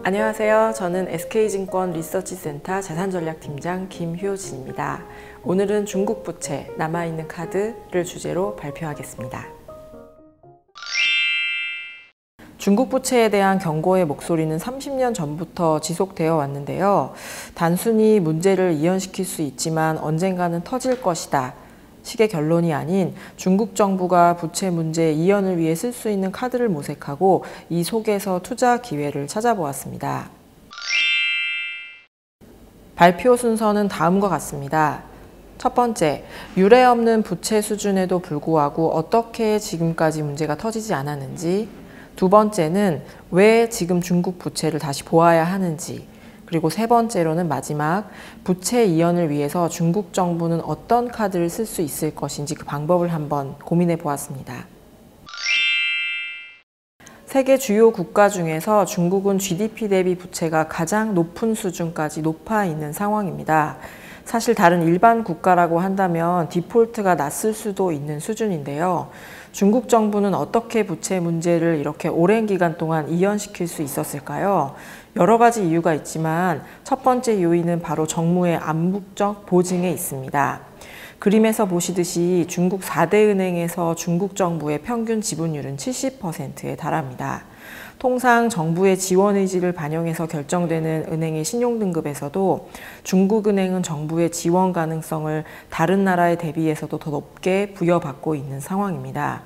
안녕하세요. 저는 SK증권 리서치센터 자산전략팀장 김효진입니다. 오늘은 중국 부채, 남아있는 카드를 주제로 발표하겠습니다. 중국 부채에 대한 경고의 목소리는 30년 전부터 지속되어 왔는데요. 단순히 문제를 이연시킬 수 있지만 언젠가는 터질 것이다 식의 결론이 아닌 중국 정부가 부채 문제 이연을 위해 쓸 수 있는 카드를 모색하고 이 속에서 투자 기회를 찾아보았습니다. 발표 순서는 다음과 같습니다. 첫 번째, 유례 없는 부채 수준에도 불구하고 어떻게 지금까지 문제가 터지지 않았는지. 두 번째는 왜 지금 중국 부채를 다시 보아야 하는지. 그리고 세 번째로는 마지막, 부채 이연을 위해서 중국 정부는 어떤 카드를 쓸 수 있을 것인지 그 방법을 한번 고민해 보았습니다. 세계 주요 국가 중에서 중국은 GDP 대비 부채가 가장 높은 수준까지 높아 있는 상황입니다. 사실 다른 일반 국가라고 한다면 디폴트가 났을 수도 있는 수준인데요. 중국 정부는 어떻게 부채 문제를 이렇게 오랜 기간 동안 이연시킬 수 있었을까요? 여러 가지 이유가 있지만 첫 번째 요인은 바로 정무의 암묵적 보증에 있습니다. 그림에서 보시듯이 중국 4대 은행에서 중국 정부의 평균 지분율은 70%에 달합니다. 통상 정부의 지원 의지를 반영해서 결정되는 은행의 신용등급에서도 중국은행은 정부의 지원 가능성을 다른 나라에 대비해서도 더 높게 부여받고 있는 상황입니다.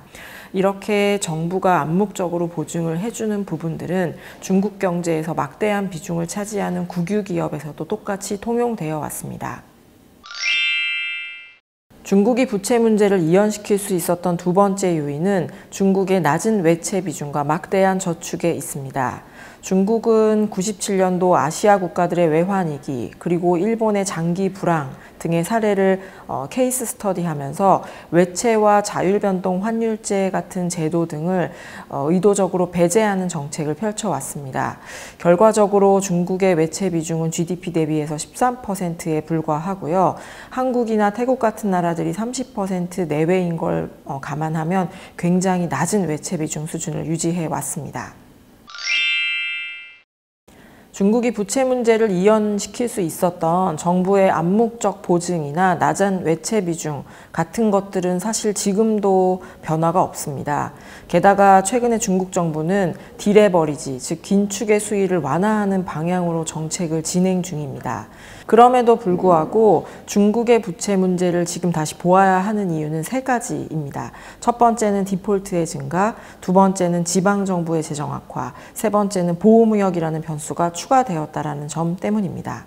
이렇게 정부가 암묵적으로 보증을 해주는 부분들은 중국 경제에서 막대한 비중을 차지하는 국유기업에서도 똑같이 통용되어 왔습니다. 중국이 부채 문제를 이연시킬 수 있었던 두 번째 요인은 중국의 낮은 외채 비중과 막대한 저축에 있습니다. 중국은 97년도 아시아 국가들의 외환위기, 그리고 일본의 장기 불황 등의 사례를 케이스 스터디하면서 외채와 자율변동 환율제 같은 제도 등을 의도적으로 배제하는 정책을 펼쳐왔습니다. 결과적으로 중국의 외채 비중은 GDP 대비해서 13%에 불과하고요. 한국이나 태국 같은 나라들이 30% 내외인 걸 감안하면 굉장히 낮은 외채 비중 수준을 유지해 왔습니다. 중국이 부채 문제를 이연시킬 수 있었던 정부의 암묵적 보증이나 낮은 외채 비중 같은 것들은 사실 지금도 변화가 없습니다. 게다가 최근에 중국 정부는 디레버리지, 즉 긴축의 수위를 완화하는 방향으로 정책을 진행 중입니다. 그럼에도 불구하고 중국의 부채 문제를 지금 다시 보아야 하는 이유는 세 가지입니다. 첫 번째는 디폴트의 증가, 두 번째는 지방정부의 재정 악화, 세 번째는 보호무역이라는 변수가 추가되었다는 점 때문입니다.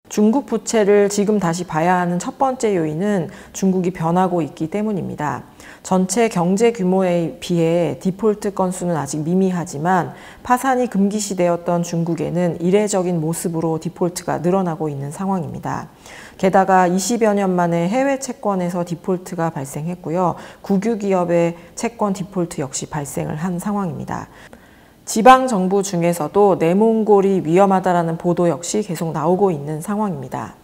중국 부채를 지금 다시 봐야 하는 첫 번째 요인은 중국이 변하고 있기 때문입니다. 전체 경제 규모에 비해 디폴트 건수는 아직 미미하지만 파산이 금기시되었던 중국에는 이례적인 모습으로 디폴트가 늘어나고 있는 상황입니다. 게다가 20여 년 만에 해외 채권에서 디폴트가 발생했고요. 국유기업의 채권 디폴트 역시 발생을 한 상황입니다. 지방정부 중에서도 내몽골이 위험하다라는 보도 역시 계속 나오고 있는 상황입니다.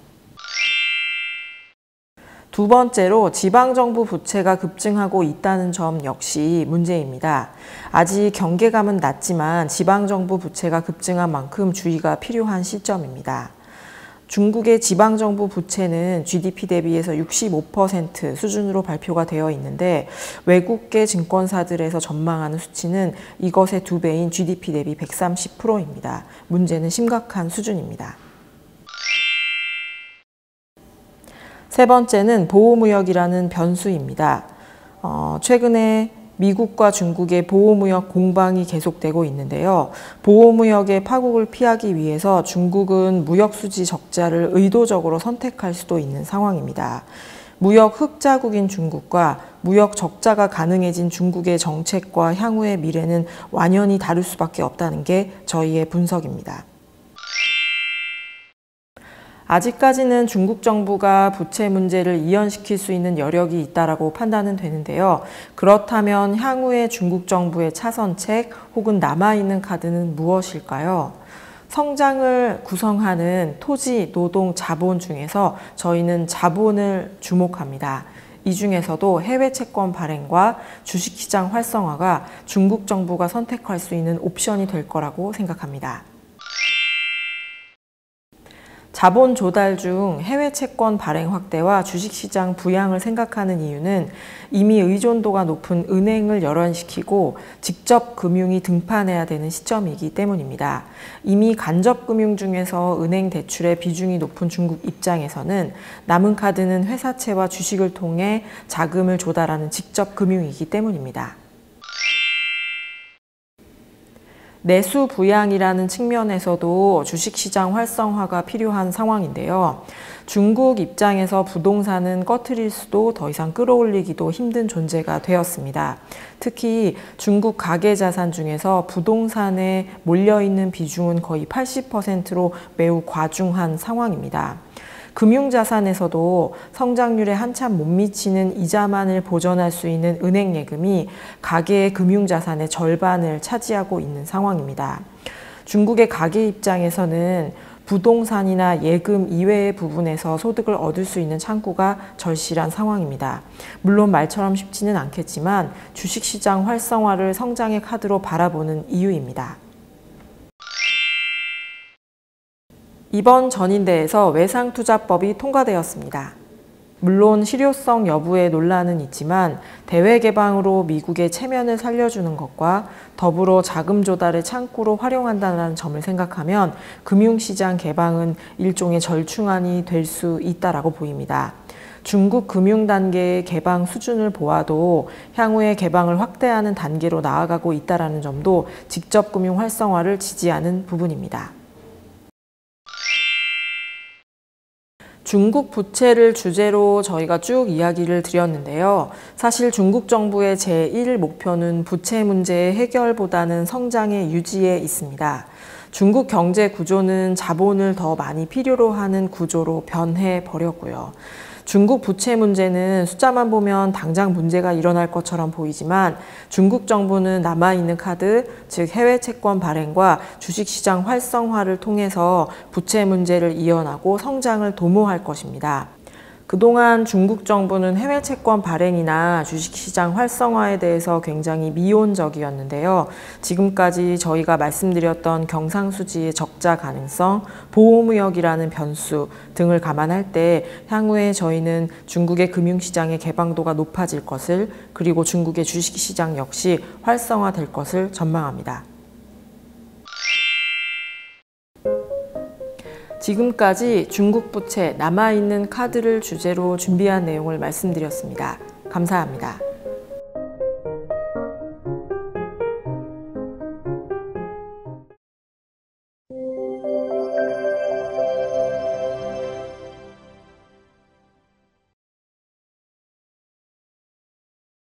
두 번째로 지방정부 부채가 급증하고 있다는 점 역시 문제입니다. 아직 경계감은 낮지만 지방정부 부채가 급증한 만큼 주의가 필요한 시점입니다. 중국의 지방정부 부채는 GDP 대비해서 65% 수준으로 발표가 되어 있는데 외국계 증권사들에서 전망하는 수치는 이것의 2배인 GDP 대비 130%입니다. 문제는 심각한 수준입니다. 세 번째는 보호무역이라는 변수입니다. 최근에 미국과 중국의 보호무역 공방이 계속되고 있는데요. 보호무역의 파국을 피하기 위해서 중국은 무역수지 적자를 의도적으로 선택할 수도 있는 상황입니다. 무역 흑자국인 중국과 무역 적자가 가능해진 중국의 정책과 향후의 미래는 완연히 다를 수밖에 없다는 게 저희의 분석입니다. 아직까지는 중국 정부가 부채 문제를 이연시킬 수 있는 여력이 있다고 판단은 되는데요. 그렇다면 향후의 중국 정부의 차선책 혹은 남아있는 카드는 무엇일까요? 성장을 구성하는 토지, 노동, 자본 중에서 저희는 자본을 주목합니다. 이 중에서도 해외 채권 발행과 주식시장 활성화가 중국 정부가 선택할 수 있는 옵션이 될 거라고 생각합니다. 자본 조달 중 해외 채권 발행 확대와 주식시장 부양을 생각하는 이유는 이미 의존도가 높은 은행을 열원시키고 직접 금융이 등판해야 되는 시점이기 때문입니다. 이미 간접 금융 중에서 은행 대출의 비중이 높은 중국 입장에서는 남은 카드는 회사채와 주식을 통해 자금을 조달하는 직접 금융이기 때문입니다. 내수 부양이라는 측면에서도 주식시장 활성화가 필요한 상황인데요. 중국 입장에서 부동산은 꺼트릴 수도 더 이상 끌어올리기도 힘든 존재가 되었습니다. 특히 중국 가계자산 중에서 부동산에 몰려있는 비중은 거의 80%로 매우 과중한 상황입니다. 금융자산에서도 성장률에 한참 못 미치는 이자만을 보전할 수 있는 은행 예금이 가계의 금융자산의 절반을 차지하고 있는 상황입니다. 중국의 가계 입장에서는 부동산이나 예금 이외의 부분에서 소득을 얻을 수 있는 창구가 절실한 상황입니다. 물론 말처럼 쉽지는 않겠지만 주식시장 활성화를 성장의 카드로 바라보는 이유입니다. 이번 전인대에서 외상투자법이 통과되었습니다. 물론 실효성 여부의 논란은 있지만 대외 개방으로 미국의 체면을 살려주는 것과 더불어 자금 조달의 창구로 활용한다는 점을 생각하면 금융시장 개방은 일종의 절충안이 될 수 있다고 보입니다. 중국 금융 단계의 개방 수준을 보아도 향후에 개방을 확대하는 단계로 나아가고 있다는 점도 직접 금융 활성화를 지지하는 부분입니다. 중국 부채를 주제로 저희가 쭉 이야기를 드렸는데요. 사실 중국 정부의 제1 목표는 부채 문제의 해결보다는 성장의 유지에 있습니다. 중국 경제 구조는 자본을 더 많이 필요로 하는 구조로 변해 버렸고요. 중국 부채 문제는 숫자만 보면 당장 문제가 일어날 것처럼 보이지만 중국 정부는 남아있는 카드, 즉 해외 채권 발행과 주식시장 활성화를 통해서 부채 문제를 이어나고 성장을 도모할 것입니다. 그동안 중국 정부는 해외 채권 발행이나 주식시장 활성화에 대해서 굉장히 미온적이었는데요. 지금까지 저희가 말씀드렸던 경상수지의 적자 가능성, 보호무역이라는 변수 등을 감안할 때 향후에 저희는 중국의 금융시장의 개방도가 높아질 것을, 그리고 중국의 주식시장 역시 활성화될 것을 전망합니다. 지금까지 중국 부채, 남아있는 카드를 주제로 준비한 내용을 말씀드렸습니다. 감사합니다.